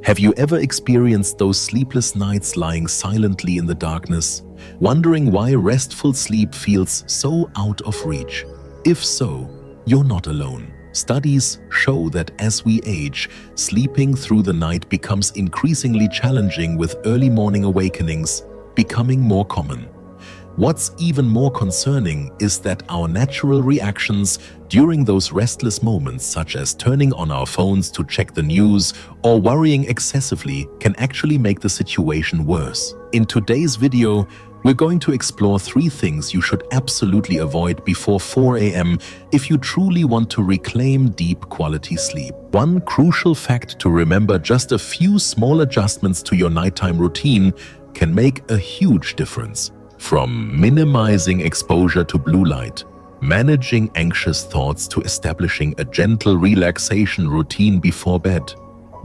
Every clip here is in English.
Have you ever experienced those sleepless nights lying silently in the darkness, wondering why restful sleep feels so out of reach? If so, you're not alone. Studies show that as we age, sleeping through the night becomes increasingly challenging, with early morning awakenings becoming more common. What's even more concerning is that our natural reactions during those restless moments, such as turning on our phones to check the news or worrying excessively, can actually make the situation worse. In today's video, we're going to explore 3 things you should absolutely avoid before 4 a.m. if you truly want to reclaim deep quality sleep. One crucial fact to remember: just a few small adjustments to your nighttime routine can make a huge difference. From minimizing exposure to blue light, managing anxious thoughts, to establishing a gentle relaxation routine before bed,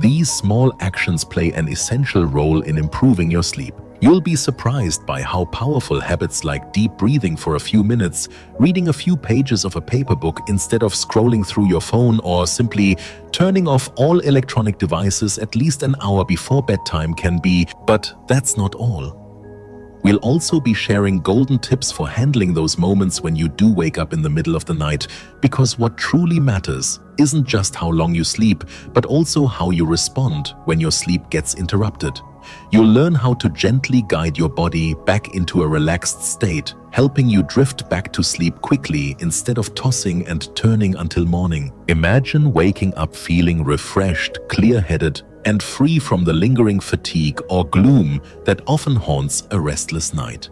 these small actions play an essential role in improving your sleep. You'll be surprised by how powerful habits like deep breathing for a few minutes, reading a few pages of a paper book instead of scrolling through your phone, or simply turning off all electronic devices at least an hour before bedtime can be. But that's not all. We'll also be sharing golden tips for handling those moments when you do wake up in the middle of the night, because what truly matters isn't just how long you sleep, but also how you respond when your sleep gets interrupted. You'll learn how to gently guide your body back into a relaxed state, helping you drift back to sleep quickly instead of tossing and turning until morning. Imagine waking up feeling refreshed, clear-headed, and free from the lingering fatigue or gloom that often haunts a restless night.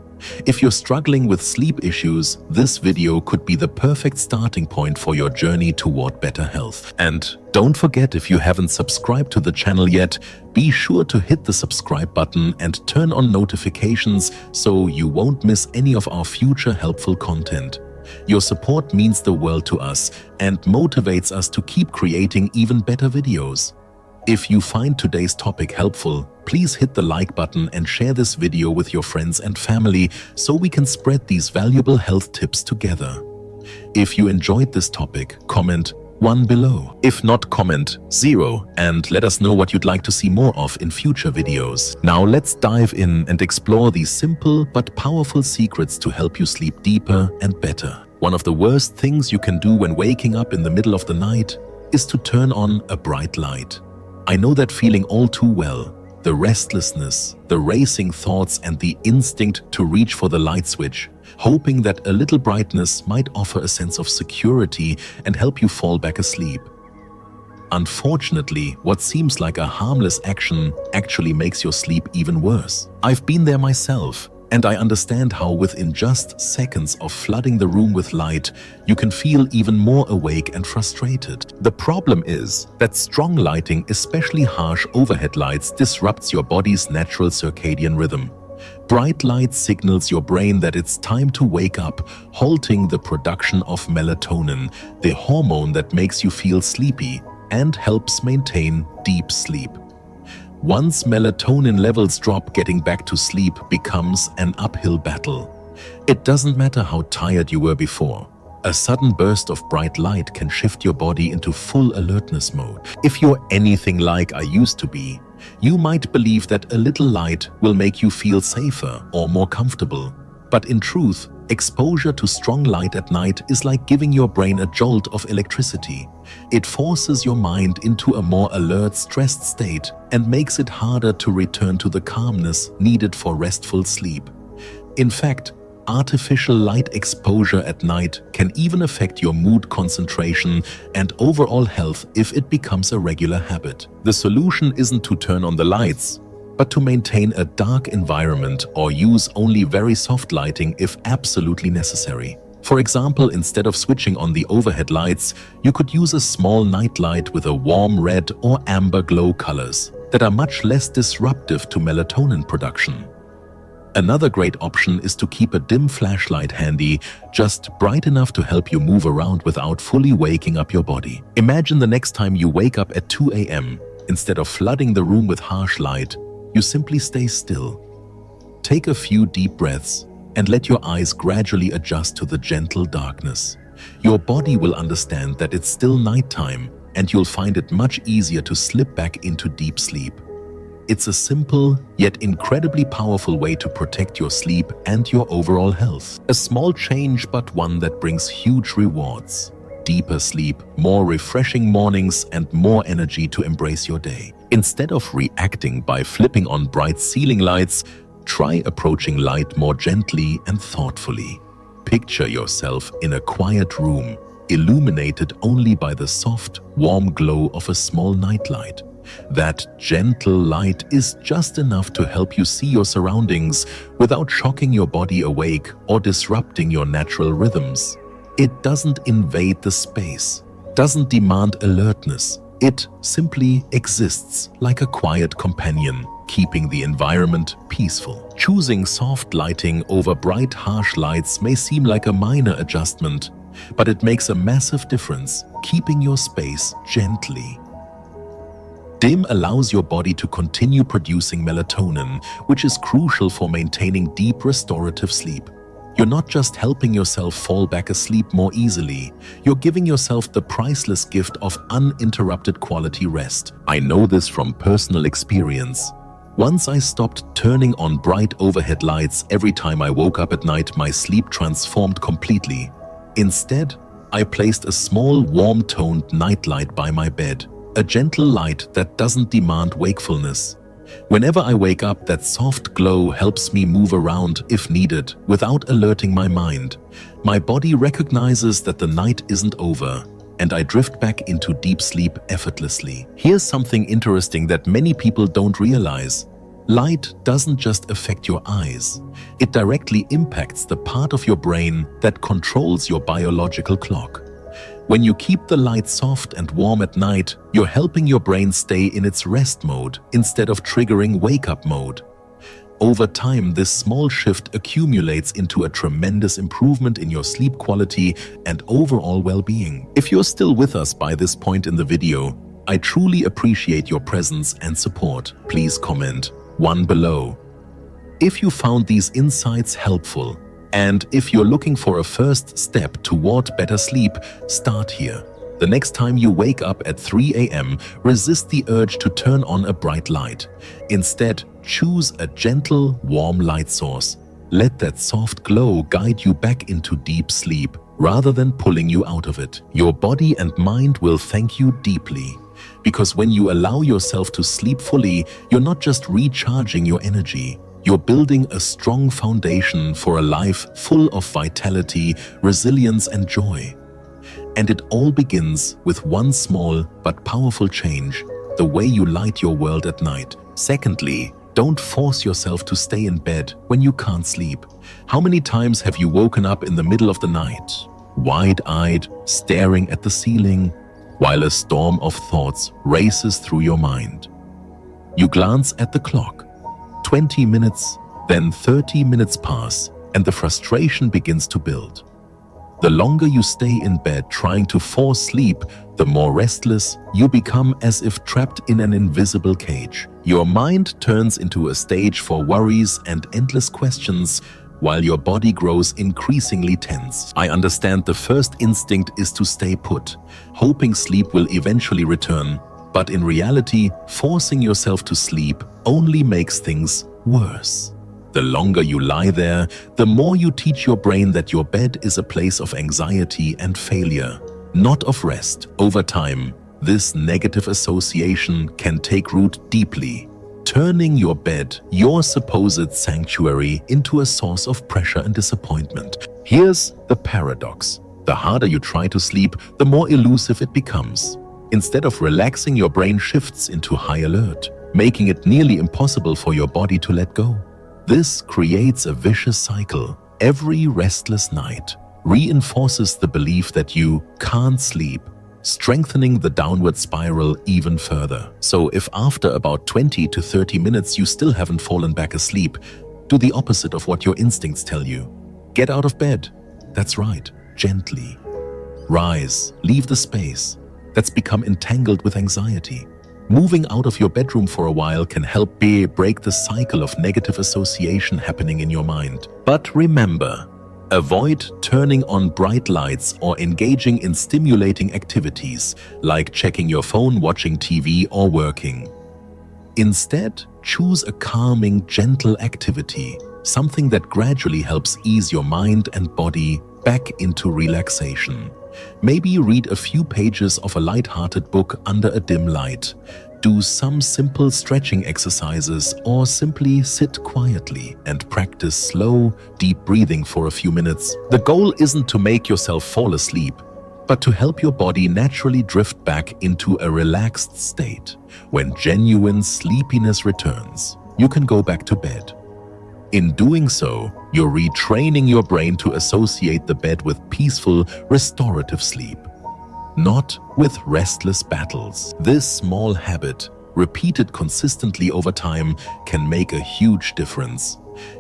If you're struggling with sleep issues, this video could be the perfect starting point for your journey toward better health. And don't forget, if you haven't subscribed to the channel yet, be sure to hit the subscribe button and turn on notifications so you won't miss any of our future helpful content. Your support means the world to us and motivates us to keep creating even better videos. If you find today's topic helpful, please hit the like button and share this video with your friends and family so we can spread these valuable health tips together. If you enjoyed this topic, comment 1 below. If not, comment 0 and let us know what you'd like to see more of in future videos. Now let's dive in and explore these simple but powerful secrets to help you sleep deeper and better. One of the worst things you can do when waking up in the middle of the night is to turn on a bright light. I know that feeling all too well. The restlessness, the racing thoughts, and the instinct to reach for the light switch, hoping that a little brightness might offer a sense of security and help you fall back asleep. Unfortunately, what seems like a harmless action actually makes your sleep even worse. I've been there myself, and I understand how within just seconds of flooding the room with light, you can feel even more awake and frustrated. The problem is that strong lighting, especially harsh overhead lights, disrupts your body's natural circadian rhythm. Bright light signals your brain that it's time to wake up, halting the production of melatonin, the hormone that makes you feel sleepy and helps maintain deep sleep. Once melatonin levels drop, getting back to sleep becomes an uphill battle. It doesn't matter how tired you were before. A sudden burst of bright light can shift your body into full alertness mode. If you're anything like I used to be, you might believe that a little light will make you feel safer or more comfortable. But in truth, exposure to strong light at night is like giving your brain a jolt of electricity. It forces your mind into a more alert, stressed state and makes it harder to return to the calmness needed for restful sleep. In fact, artificial light exposure at night can even affect your mood, concentration, and overall health if it becomes a regular habit. The solution isn't to turn on the lights, but to maintain a dark environment or use only very soft lighting if absolutely necessary. For example, instead of switching on the overhead lights, you could use a small night light with a warm red or amber glow colors that are much less disruptive to melatonin production. Another great option is to keep a dim flashlight handy, just bright enough to help you move around without fully waking up your body. Imagine the next time you wake up at 2 a.m., instead of flooding the room with harsh light, you simply stay still. Take a few deep breaths and let your eyes gradually adjust to the gentle darkness. Your body will understand that it's still nighttime, and you'll find it much easier to slip back into deep sleep. It's a simple yet incredibly powerful way to protect your sleep and your overall health. A small change, but one that brings huge rewards. Deeper sleep, more refreshing mornings, and more energy to embrace your day. Instead of reacting by flipping on bright ceiling lights, try approaching light more gently and thoughtfully. Picture yourself in a quiet room, illuminated only by the soft, warm glow of a small nightlight. That gentle light is just enough to help you see your surroundings without shocking your body awake or disrupting your natural rhythms. It doesn't invade the space, doesn't demand alertness. It simply exists like a quiet companion, keeping the environment peaceful. Choosing soft lighting over bright, harsh lights may seem like a minor adjustment, but it makes a massive difference, keeping your space gently. Dim allows your body to continue producing melatonin, which is crucial for maintaining deep restorative sleep. You're not just helping yourself fall back asleep more easily, you're giving yourself the priceless gift of uninterrupted quality rest. I know this from personal experience. Once I stopped turning on bright overhead lights every time I woke up at night, my sleep transformed completely. Instead, I placed a small, warm-toned nightlight by my bed, a gentle light that doesn't demand wakefulness. Whenever I wake up, that soft glow helps me move around if needed without alerting my mind. My body recognizes that the night isn't over, and I drift back into deep sleep effortlessly. Here's something interesting that many people don't realize. Light doesn't just affect your eyes. It directly impacts the part of your brain that controls your biological clock. When you keep the light soft and warm at night, you're helping your brain stay in its rest mode instead of triggering wake-up mode. Over time, this small shift accumulates into a tremendous improvement in your sleep quality and overall well-being. If you're still with us by this point in the video, I truly appreciate your presence and support. Please comment one below if you found these insights helpful. And if you're looking for a first step toward better sleep, start here. The next time you wake up at 3 a.m., resist the urge to turn on a bright light. Instead, choose a gentle, warm light source. Let that soft glow guide you back into deep sleep, rather than pulling you out of it. Your body and mind will thank you deeply. Because when you allow yourself to sleep fully, you're not just recharging your energy. You're building a strong foundation for a life full of vitality, resilience, and joy. And it all begins with one small but powerful change: the way you light your world at night. Secondly, don't force yourself to stay in bed when you can't sleep. How many times have you woken up in the middle of the night, wide-eyed, staring at the ceiling, while a storm of thoughts races through your mind? You glance at the clock. 20 minutes, then 30 minutes pass, and the frustration begins to build. The longer you stay in bed trying to force sleep, the more restless you become, as if trapped in an invisible cage. Your mind turns into a stage for worries and endless questions, while your body grows increasingly tense. I understand the first instinct is to stay put, hoping sleep will eventually return. But in reality, forcing yourself to sleep only makes things worse. The longer you lie there, the more you teach your brain that your bed is a place of anxiety and failure, not of rest. Over time, this negative association can take root deeply, turning your bed, your supposed sanctuary, into a source of pressure and disappointment. Here's the paradox: the harder you try to sleep, the more elusive it becomes. Instead of relaxing, your brain shifts into high alert, making it nearly impossible for your body to let go. This creates a vicious cycle. Every restless night reinforces the belief that you can't sleep, strengthening the downward spiral even further. So if after about 20 to 30 minutes you still haven't fallen back asleep, do the opposite of what your instincts tell you. Get out of bed. That's right, gently. Rise, leave the space that's become entangled with anxiety. Moving out of your bedroom for a while can help break the cycle of negative association happening in your mind. But remember, avoid turning on bright lights or engaging in stimulating activities like checking your phone, watching TV, or working. Instead, choose a calming, gentle activity, something that gradually helps ease your mind and body back into relaxation. Maybe read a few pages of a light-hearted book under a dim light. Do some simple stretching exercises or simply sit quietly and practice slow, deep breathing for a few minutes. The goal isn't to make yourself fall asleep, but to help your body naturally drift back into a relaxed state. When genuine sleepiness returns, you can go back to bed. In doing so, you're retraining your brain to associate the bed with peaceful, restorative sleep, not with restless battles. This small habit, repeated consistently over time, can make a huge difference.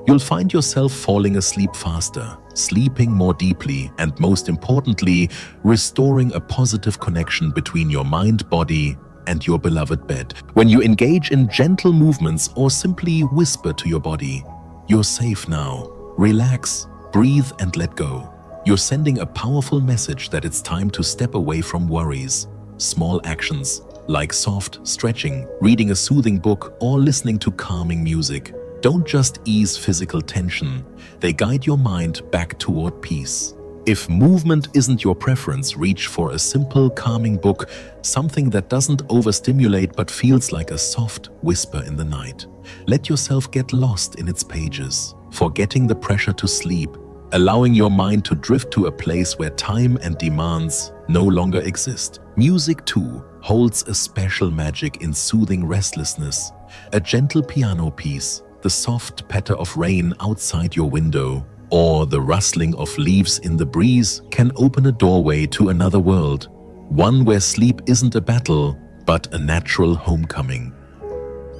You'll find yourself falling asleep faster, sleeping more deeply, and most importantly, restoring a positive connection between your mind, body, and your beloved bed. When you engage in gentle movements or simply whisper to your body, "You're safe now. Relax, breathe, and let go," you're sending a powerful message that it's time to step away from worries. Small actions, like soft stretching, reading a soothing book, or listening to calming music, don't just ease physical tension, they guide your mind back toward peace. If movement isn't your preference, reach for a simple, calming book, something that doesn't overstimulate but feels like a soft whisper in the night. Let yourself get lost in its pages, forgetting the pressure to sleep, allowing your mind to drift to a place where time and demands no longer exist. Music, too, holds a special magic in soothing restlessness. A gentle piano piece, the soft patter of rain outside your window, or the rustling of leaves in the breeze can open a doorway to another world, one where sleep isn't a battle, but a natural homecoming.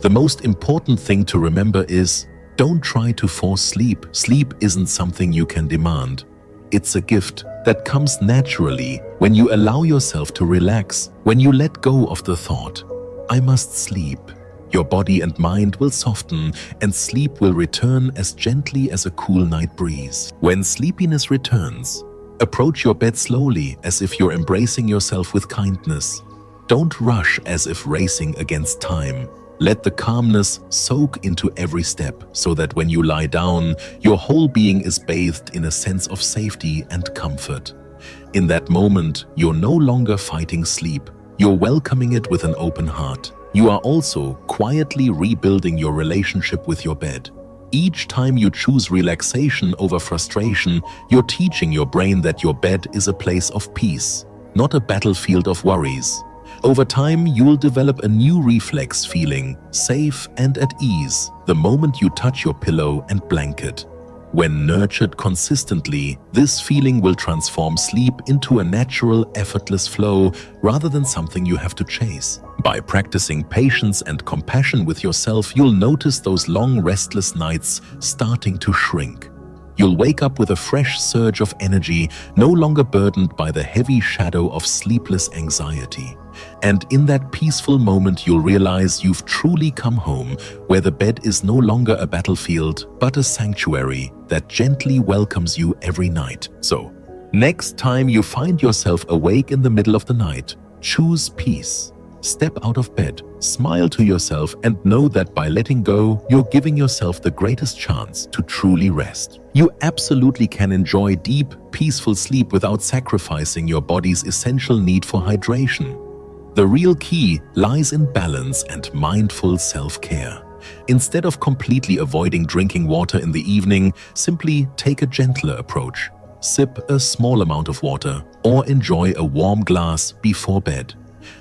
The most important thing to remember is, don't try to force sleep. Sleep isn't something you can demand. It's a gift that comes naturally when you allow yourself to relax, when you let go of the thought, "I must sleep." Your body and mind will soften, and sleep will return as gently as a cool night breeze. When sleepiness returns, approach your bed slowly, as if you're embracing yourself with kindness. Don't rush as if racing against time. Let the calmness soak into every step, so that when you lie down, your whole being is bathed in a sense of safety and comfort. In that moment, you're no longer fighting sleep. You're welcoming it with an open heart. You are also quietly rebuilding your relationship with your bed. Each time you choose relaxation over frustration, you're teaching your brain that your bed is a place of peace, not a battlefield of worries. Over time, you'll develop a new reflex, feeling safe and at ease the moment you touch your pillow and blanket. When nurtured consistently, this feeling will transform sleep into a natural, effortless flow rather than something you have to chase. By practicing patience and compassion with yourself, you'll notice those long, restless nights starting to shrink. You'll wake up with a fresh surge of energy, no longer burdened by the heavy shadow of sleepless anxiety. And in that peaceful moment, you'll realize you've truly come home, where the bed is no longer a battlefield, but a sanctuary that gently welcomes you every night. So, next time you find yourself awake in the middle of the night, choose peace. Step out of bed, smile to yourself, and know that by letting go, you're giving yourself the greatest chance to truly rest. You absolutely can enjoy deep, peaceful sleep without sacrificing your body's essential need for hydration. The real key lies in balance and mindful self-care. Instead of completely avoiding drinking water in the evening, simply take a gentler approach. Sip a small amount of water or enjoy a warm glass before bed.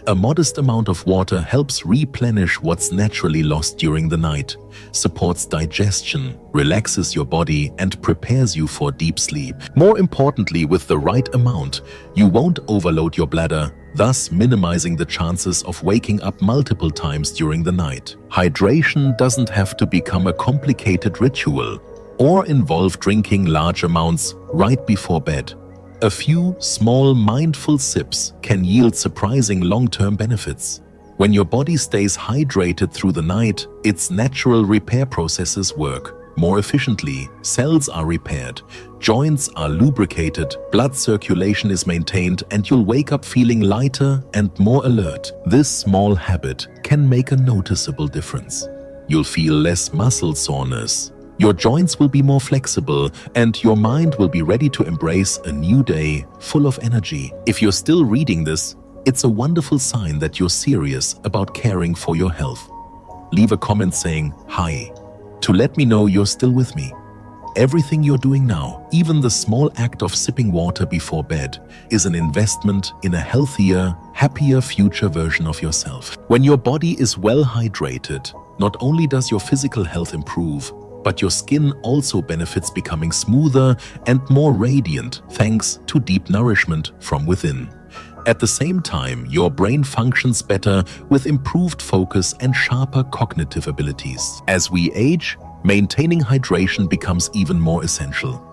A modest amount of water helps replenish what's naturally lost during the night, supports digestion, relaxes your body, and prepares you for deep sleep. More importantly, with the right amount, you won't overload your bladder, thus minimizing the chances of waking up multiple times during the night. Hydration doesn't have to become a complicated ritual or involve drinking large amounts right before bed. A few small, mindful sips can yield surprising long-term benefits. When your body stays hydrated through the night, its natural repair processes work more efficiently. Cells are repaired, joints are lubricated, blood circulation is maintained, and you'll wake up feeling lighter and more alert. This small habit can make a noticeable difference. You'll feel less muscle soreness. Your joints will be more flexible, and your mind will be ready to embrace a new day full of energy. If you're still reading this, it's a wonderful sign that you're serious about caring for your health. Leave a comment saying "Hi" to let me know you're still with me. Everything you're doing now, even the small act of sipping water before bed, is an investment in a healthier, happier future version of yourself. When your body is well hydrated, not only does your physical health improve, but your skin also benefits, becoming smoother and more radiant thanks to deep nourishment from within. At the same time, your brain functions better with improved focus and sharper cognitive abilities. As we age, maintaining hydration becomes even more essential.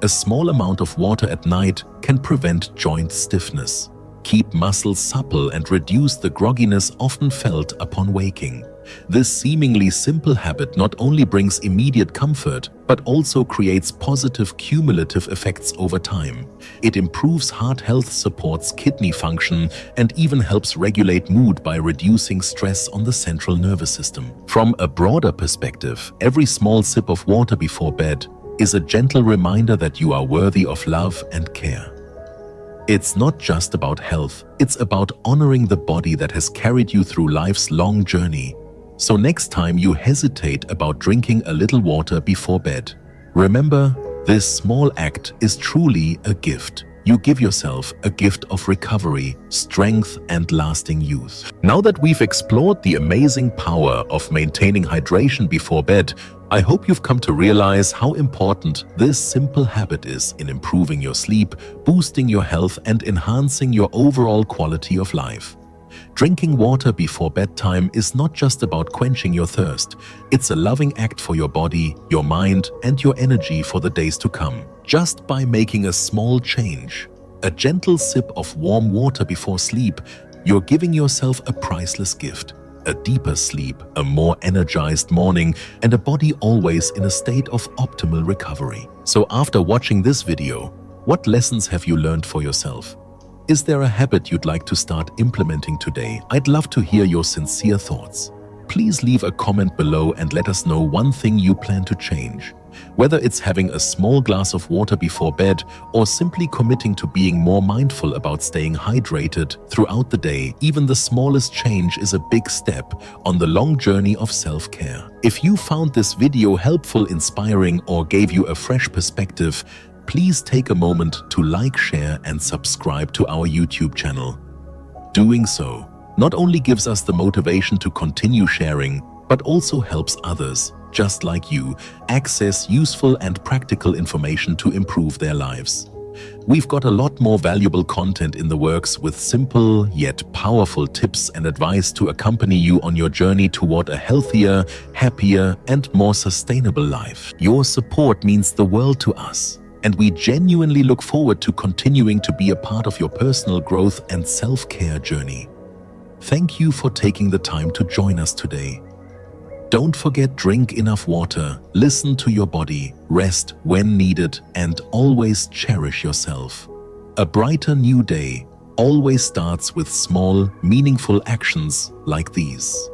A small amount of water at night can prevent joint stiffness, keep muscles supple, and reduce the grogginess often felt upon waking. This seemingly simple habit not only brings immediate comfort, but also creates positive cumulative effects over time. It improves heart health, supports kidney function, and even helps regulate mood by reducing stress on the central nervous system. From a broader perspective, every small sip of water before bed is a gentle reminder that you are worthy of love and care. It's not just about health, it's about honoring the body that has carried you through life's long journey. So next time you hesitate about drinking a little water before bed, remember, this small act is truly a gift. You give yourself a gift of recovery, strength, and lasting youth. Now that we've explored the amazing power of maintaining hydration before bed, I hope you've come to realize how important this simple habit is in improving your sleep, boosting your health, and enhancing your overall quality of life. Drinking water before bedtime is not just about quenching your thirst. It's a loving act for your body, your mind, and your energy for the days to come. Just by making a small change, a gentle sip of warm water before sleep, you're giving yourself a priceless gift. A deeper sleep, a more energized morning, and a body always in a state of optimal recovery. So after watching this video, what lessons have you learned for yourself? Is there a habit you'd like to start implementing today? I'd love to hear your sincere thoughts. Please leave a comment below and let us know one thing you plan to change. Whether it's having a small glass of water before bed or simply committing to being more mindful about staying hydrated throughout the day, even the smallest change is a big step on the long journey of self-care. If you found this video helpful, inspiring, or gave you a fresh perspective, please take a moment to like, share, and subscribe to our YouTube channel. Doing so not only gives us the motivation to continue sharing, but also helps others, just like you, access useful and practical information to improve their lives. We've got a lot more valuable content in the works with simple yet powerful tips and advice to accompany you on your journey toward a healthier, happier, and more sustainable life. Your support means the world to us, and we genuinely look forward to continuing to be a part of your personal growth and self-care journey. Thank you for taking the time to join us today. Don't forget, drink enough water, listen to your body, rest when needed, and always cherish yourself. A brighter new day always starts with small, meaningful actions like these.